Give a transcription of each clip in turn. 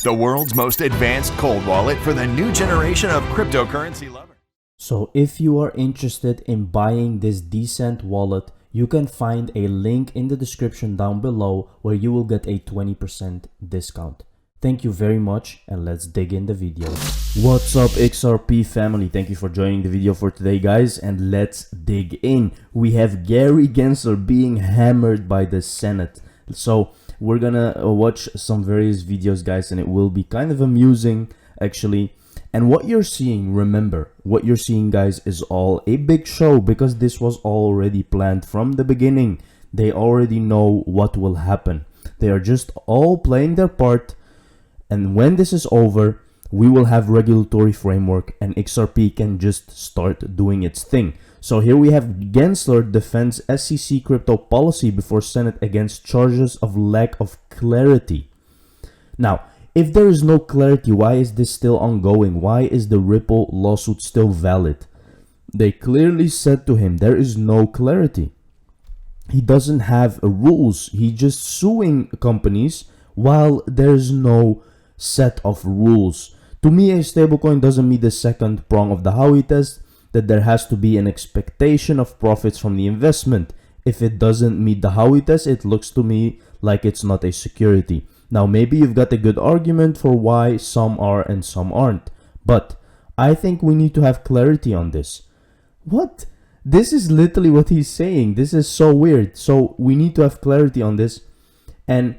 the world's most advanced cold wallet for the new generation of cryptocurrency lovers. So if you are interested in buying this decent wallet, you can find a link in the description down below where you will get a 20% discount. Thank you very much, and let's dig in the video. What's up, XRP family? Thank you for joining the video for today, guys, and let's dig in. We have Gary Gensler being hammered by the Senate. So we're gonna watch some various videos, guys, and it will be kind of amusing actually. And what you're seeing, remember, what you're seeing, guys, is all a big show because this was already planned from the beginning. They already know what will happen. They are just all playing their part. And when this is over, we will have regulatory framework and XRP can just start doing its thing. So here we have Gensler defends SEC crypto policy before Senate against charges of lack of clarity. Now, if there is no clarity, why is this still ongoing? Why is the Ripple lawsuit still valid? They clearly said to him, there is no clarity. He doesn't have rules. He's just suing companies while there's no set of rules. To me, a stablecoin doesn't meet the second prong of the Howey test, that there has to be an expectation of profits from the investment. If it doesn't meet the Howey test, it looks to me like it's not a security. Now, maybe you've got a good argument for why some are and some aren't, but I think we need to have clarity on this. What? This is literally what he's saying. This is so weird. So we need to have clarity on this, and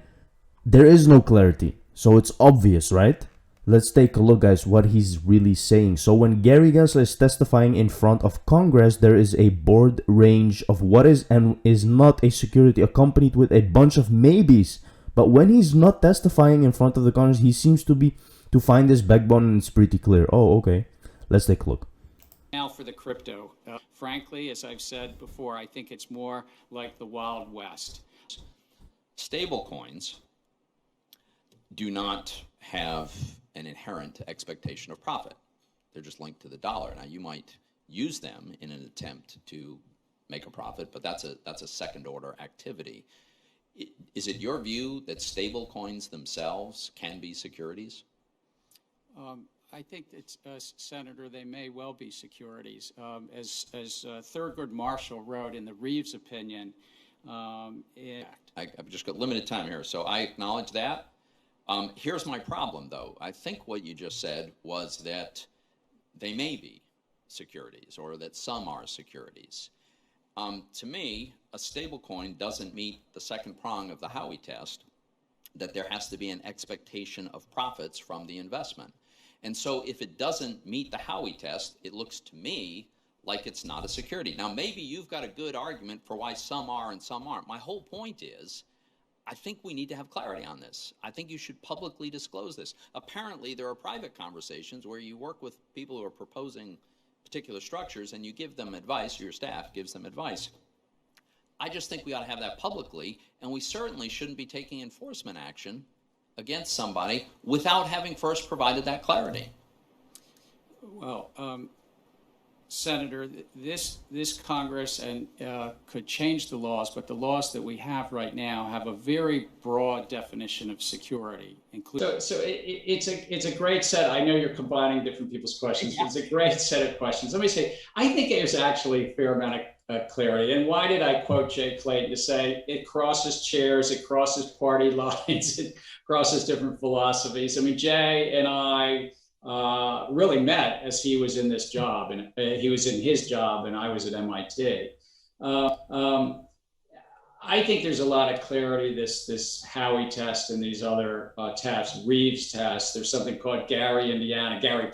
there is no clarity. So it's obvious, right? Let's take a look, guys, what he's really saying. So when Gary Gensler is testifying in front of Congress, there is a broad range of what is and is not a security accompanied with a bunch of maybes. But when he's not testifying in front of the Congress, he seems to find this backbone, and it's pretty clear. Oh, okay. Let's take a look. Now for the crypto. Frankly, as I've said before, I think it's more like the Wild West. Stablecoins do not have an inherent expectation of profit. They're just linked to the dollar. Now, you might use them in an attempt to make a profit, but that's a second-order activity. Is it your view that stable coins themselves can be securities? I think it's, Senator, they may well be securities. As Thurgood Marshall wrote in the Reeves opinion, I've just got limited time here, so I acknowledge that. Here's my problem, though. I think what you just said was that they may be securities, or that some are securities. To me, a stablecoin doesn't meet the second prong of the Howey test, that there has to be an expectation of profits from the investment. And so if it doesn't meet the Howey test, it looks to me like it's not a security. Now, maybe you've got a good argument for why some are and some aren't. My whole point is, I think we need to have clarity on this. I think you should publicly disclose this. Apparently, there are private conversations where you work with people who are proposing particular structures and you give them advice, your staff gives them advice. I just think we ought to have that publicly, and we certainly shouldn't be taking enforcement action against somebody without having first provided that clarity. well, Senator, this Congress could change the laws, but the laws that we have right now have a very broad definition of security, including. So it's a great set. I know you're combining different people's questions. Yeah. It's a great set of questions. Let me say, I think there's actually a fair amount of clarity. And why did I quote Jay Clayton to say it crosses chairs, it crosses party lines, it crosses different philosophies? I mean, Jay and I really met as he was in this job, and he was in his job and I was at MIT. I think there's a lot of clarity, this Howey test and these other tests, Reeves test. There's something called Gary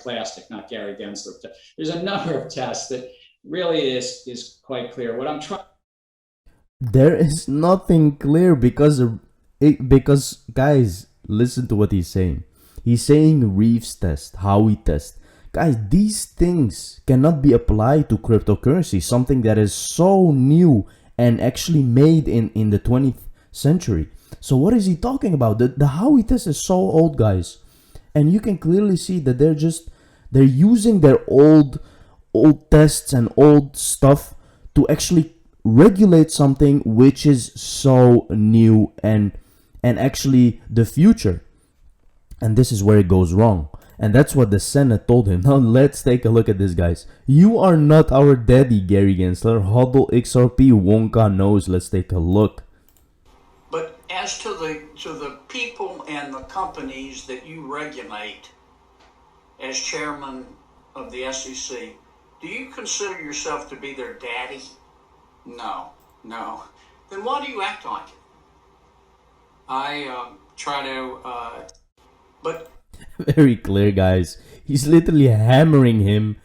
Plastic, not Gary Gensler. There's a number of tests that really is quite clear. What I'm trying. There is nothing clear because guys, listen to what he's saying. He's saying Reeves test, Howey test. Guys, these things cannot be applied to cryptocurrency, something that is so new and actually made in the 20th century. So what is he talking about? The Howey test is so old, guys. And you can clearly see that they're using their old tests and old stuff to actually regulate something which is so new and actually the future. And this is where it goes wrong. And that's what the Senate told him. Now let's take a look at this, guys. You are not our daddy, Gary Gensler. Hodl XRP Wonka knows. Let's take a look. But as to the people and the companies that you regulate as chairman of the SEC, do you consider yourself to be their daddy? No, no. Then why do you act like it? I try to. But Very clear, guys. He's literally hammering him.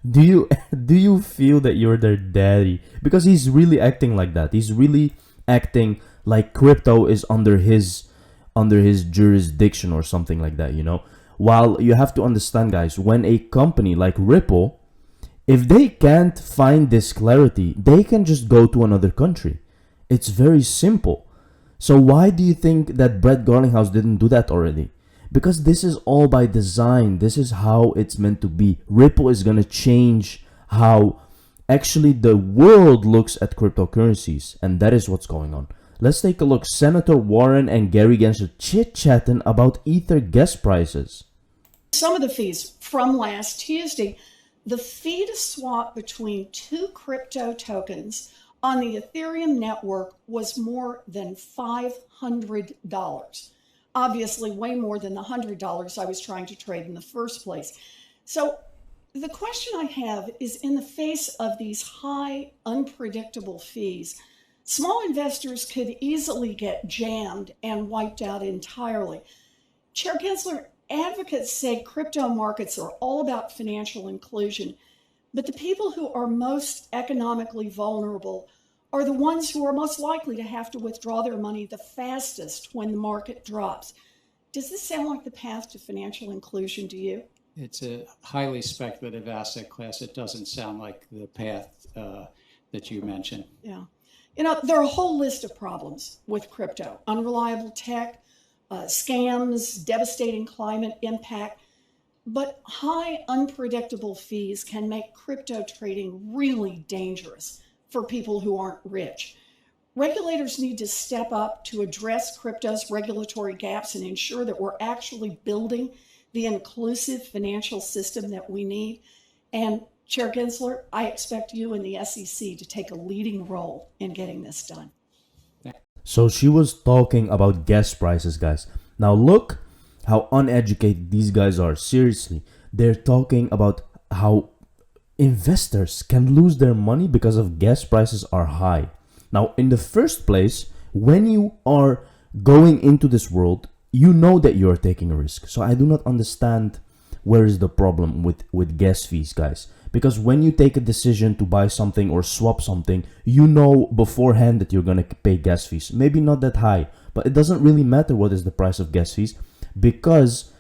Do you feel that you're their daddy? Because he's really acting like that. He's really acting like crypto is under his jurisdiction or something like that, you know? While you have to understand, guys, when a company like Ripple, if they can't find this clarity, they can just go to another country. It's very simple. So why do you think that Brett Garlinghouse didn't do that already? Because this is all by design. This is how it's meant to be. Ripple is going to change how actually the world looks at cryptocurrencies. And that is what's going on. Let's take a look. Senator Warren and Gary Gensler chit-chatting about Ether gas prices. Some of the fees from last Tuesday, the fee to swap between two crypto tokens on the Ethereum network was more than $500. Obviously, way more than the $100 I was trying to trade in the first place. So the question I have is, in the face of these high, unpredictable fees, small investors could easily get jammed and wiped out entirely. Chair Gensler, advocates say crypto markets are all about financial inclusion, but the people who are most economically vulnerable are the ones who are most likely to have to withdraw their money the fastest when the market drops. Does this sound like the path to financial inclusion to you? It's a highly speculative asset class. It doesn't sound like the path that you mentioned. Yeah. You know, there are a whole list of problems with crypto: unreliable tech, scams, devastating climate impact. But high, unpredictable fees can make crypto trading really dangerous for people who aren't rich. Regulators need to step up to address crypto's regulatory gaps and ensure that we're actually building the inclusive financial system that we need. And Chair Gensler, I expect you and the SEC to take a leading role in getting this done. So she was talking about gas prices, guys. Now look how uneducated these guys are. Seriously, they're talking about how investors can lose their money because of gas prices are high. Now, in the first place, when you are going into this world, you know that you are taking a risk. So I do not understand where is the problem with gas fees, guys. Because when you take a decision to buy something or swap something, you know beforehand that you're going to pay gas fees. Maybe not that high, but it doesn't really matter what is the price of gas fees, because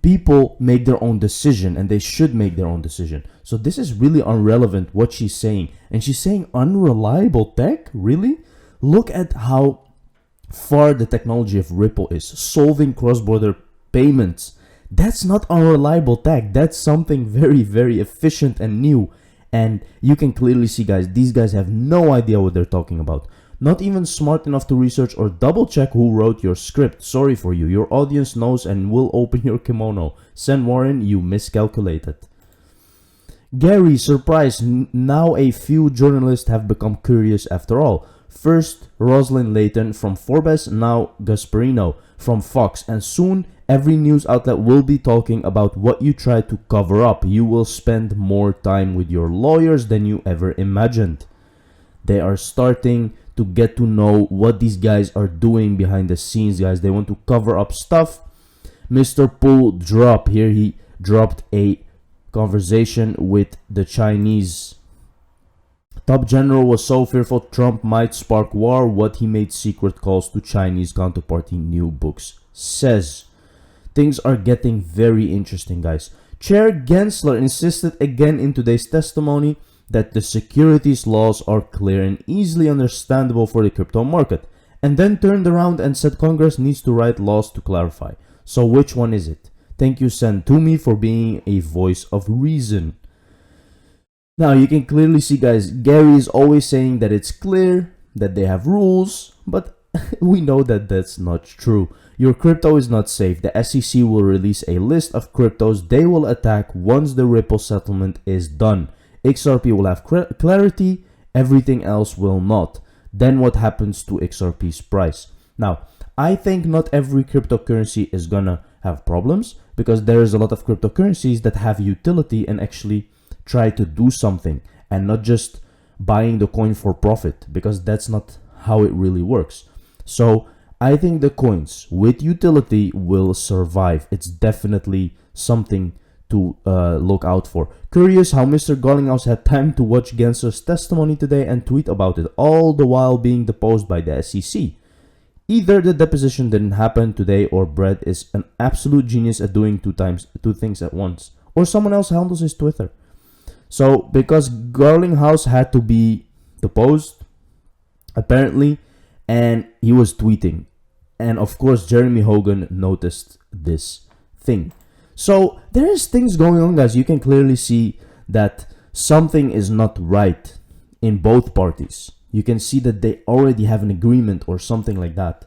people make their own decision, and they should make their own decision. So this is really irrelevant what she's saying. And she's saying unreliable tech? Really? Look at how far the technology of Ripple is, solving cross-border payments. That's not unreliable tech. That's something very, very efficient and new. And you can clearly see, guys, these guys have no idea what they're talking about. Not even smart enough to research or double check who wrote your script. Sorry for you. Your audience knows and will open your kimono. Sen Warren, you miscalculated. Gary, surprise. Now a few journalists have become curious after all. First, Rosalind Layton from Forbes, now Gasparino from Fox. And soon, every news outlet will be talking about what you tried to cover up. You will spend more time with your lawyers than you ever imagined. They are starting to get to know what these guys are doing behind the scenes, guys. They want to cover up stuff. Mr. Poole dropped here. He dropped a conversation with the Chinese top general. Was so fearful Trump might spark war, what he made secret calls to Chinese counterparty, new books says. Things are getting very interesting, guys. Chair Gensler insisted again in today's testimony that the securities laws are clear and easily understandable for the crypto market, and then turned around and said Congress needs to write laws to clarify. So which one is it? Thank you, Sen Toomey, for being a voice of reason. Now you can clearly see, guys, Gary is always saying that it's clear, that they have rules, but we know that that's not true. Your crypto is not safe. The SEC will release a list of cryptos they will attack once the Ripple settlement is done. XRP will have clarity, everything else will not. Then what happens to XRP's price? Now, I think not every cryptocurrency is gonna have problems, because there is a lot of cryptocurrencies that have utility and actually try to do something, and not just buying the coin for profit, because that's not how it really works. So I think the coins with utility will survive. It's definitely something to look out for. Curious how Mr. Gollinghouse had time to watch Gensler's testimony today and tweet about it, all the while being deposed by the SEC. Either the deposition didn't happen today, or Brett is an absolute genius at doing two things at once, or someone else handles his Twitter. So because Gollinghouse had to be deposed, apparently, and he was tweeting, and of course Jeremy Hogan noticed this thing. So there is things going on, guys. You can clearly see that something is not right in both parties. You can see that they already have an agreement or something like that.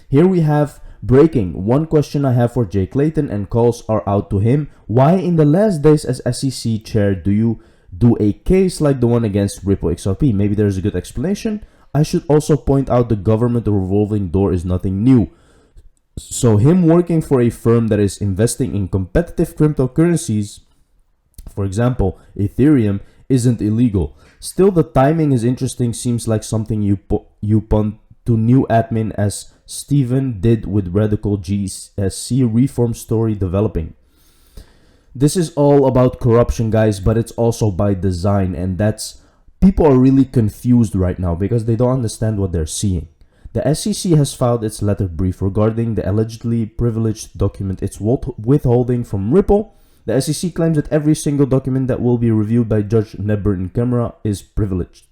Here we have breaking. One question I have for Jay Clayton, and calls are out to him. Why in the last days as SEC chair do you do a case like the one against Ripple XRP? Maybe there's a good explanation. I should also point out the government revolving door is nothing new. So him working for a firm that is investing in competitive cryptocurrencies, for example, Ethereum, isn't illegal. Still, the timing is interesting. Seems like something you punt to new admin, as Steven did with radical GSC reform story developing. This is all about corruption, guys, but it's also by design, and that's, people are really confused right now because they don't understand what they're seeing. The SEC has filed its letter brief regarding the allegedly privileged document it's withholding from Ripple. The SEC claims that every single document that will be reviewed by Judge Neber in camera is privileged.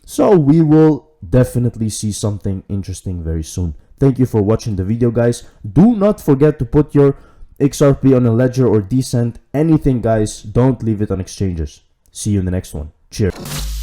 So we will definitely see something interesting very soon. Thank you for watching the video, guys. Do not forget to put your XRP on a ledger or Decent. Anything, guys. Don't leave it on exchanges. See you in the next one. Cheers.